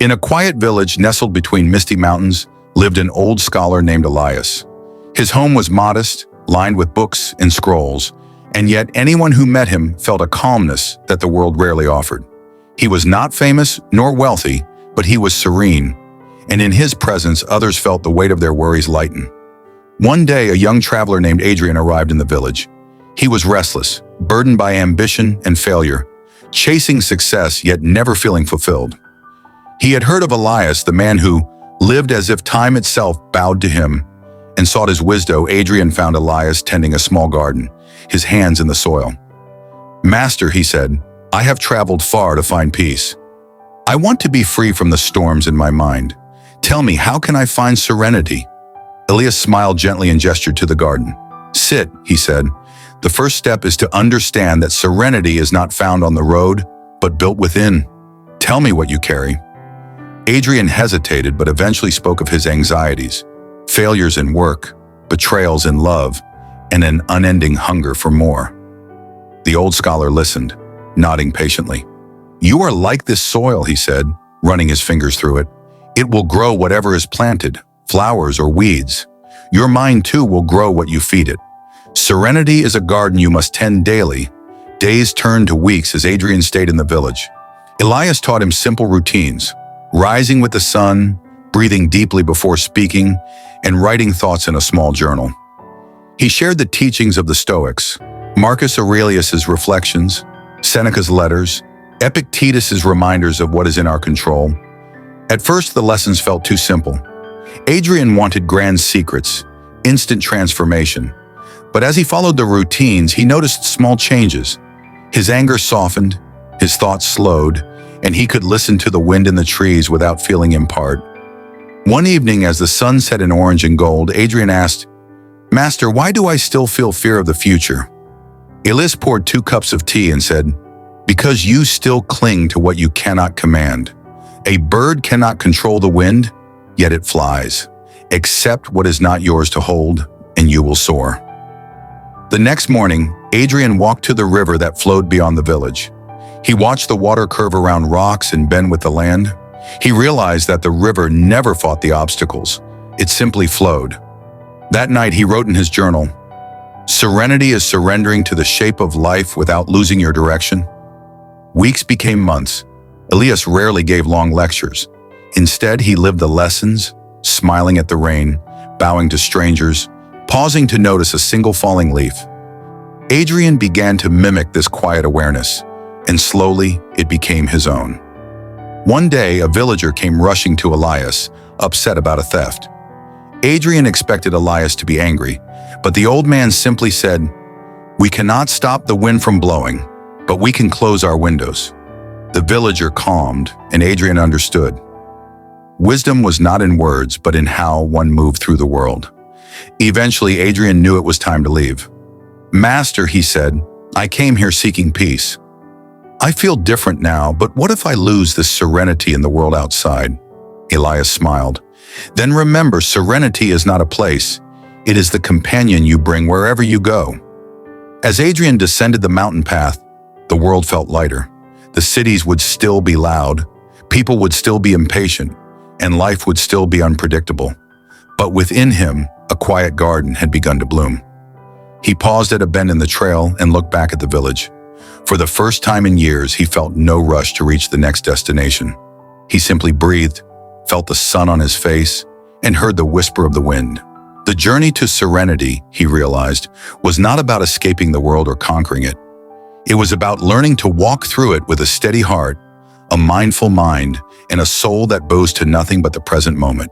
In a quiet village nestled between misty mountains lived an old scholar named Elias. His home was modest, lined with books and scrolls, and yet anyone who met him felt a calmness that the world rarely offered. He was not famous nor wealthy, but he was serene, and in his presence others felt the weight of their worries lighten. One day, a young traveler named Adrian arrived in the village. He was restless, burdened by ambition and failure, chasing success yet never feeling fulfilled. He had heard of Elias, the man who lived as if time itself bowed to him, and sought his wisdom. Adrian found Elias tending a small garden, his hands in the soil. "Master," he said, "I have traveled far to find peace. I want to be free from the storms in my mind. Tell me, how can I find serenity?" Elias smiled gently and gestured to the garden. "Sit," he said. "The first step is to understand that serenity is not found on the road, but built within. Tell me what you carry." Adrian hesitated, but eventually spoke of his anxieties, failures in work, betrayals in love, and an unending hunger for more. The old scholar listened, nodding patiently. "You are like this soil," he said, running his fingers through it. "It will grow whatever is planted, flowers or weeds. Your mind too will grow what you feed it. Serenity is a garden you must tend daily." Days turned to weeks as Adrian stayed in the village. Elias taught him simple routines, rising with the sun, breathing deeply before speaking, and writing thoughts in a small journal. He shared the teachings of the Stoics, Marcus Aurelius's reflections, Seneca's letters, Epictetus's reminders of what is in our control. At first, the lessons felt too simple. Adrian wanted grand secrets, instant transformation. But as he followed the routines, he noticed small changes. His anger softened, his thoughts slowed, and he could listen to the wind in the trees without feeling impart. One evening, as the sun set in orange and gold, Adrian asked, "Master, why do I still feel fear of the future?" Elias poured 2 cups of tea and said, "Because you still cling to what you cannot command. A bird cannot control the wind, yet it flies. Accept what is not yours to hold, and you will soar." The next morning, Adrian walked to the river that flowed beyond the village. He watched the water curve around rocks and bend with the land. He realized that the river never fought the obstacles. It simply flowed. That night, he wrote in his journal, "Serenity is surrendering to the shape of life without losing your direction." Weeks became months. Elias rarely gave long lectures. Instead, he lived the lessons, smiling at the rain, bowing to strangers, pausing to notice a single falling leaf. Adrian began to mimic this quiet awareness, and slowly it became his own. One day, a villager came rushing to Elias, upset about a theft. Adrian expected Elias to be angry, but the old man simply said, "We cannot stop the wind from blowing, but we can close our windows." The villager calmed, and Adrian understood. Wisdom was not in words, but in how one moved through the world. Eventually, Adrian knew it was time to leave. "Master," he said, "I came here seeking peace. I feel different now, but what if I lose this serenity in the world outside?" Elias smiled. "Then remember, serenity is not a place. It is the companion you bring wherever you go." As Adrian descended the mountain path, the world felt lighter. The cities would still be loud, people would still be impatient, and life would still be unpredictable. But within him, a quiet garden had begun to bloom. He paused at a bend in the trail and looked back at the village. For the first time in years, he felt no rush to reach the next destination. He simply breathed, felt the sun on his face, and heard the whisper of the wind. The journey to serenity, he realized, was not about escaping the world or conquering it. It was about learning to walk through it with a steady heart, a mindful mind, and a soul that bows to nothing but the present moment.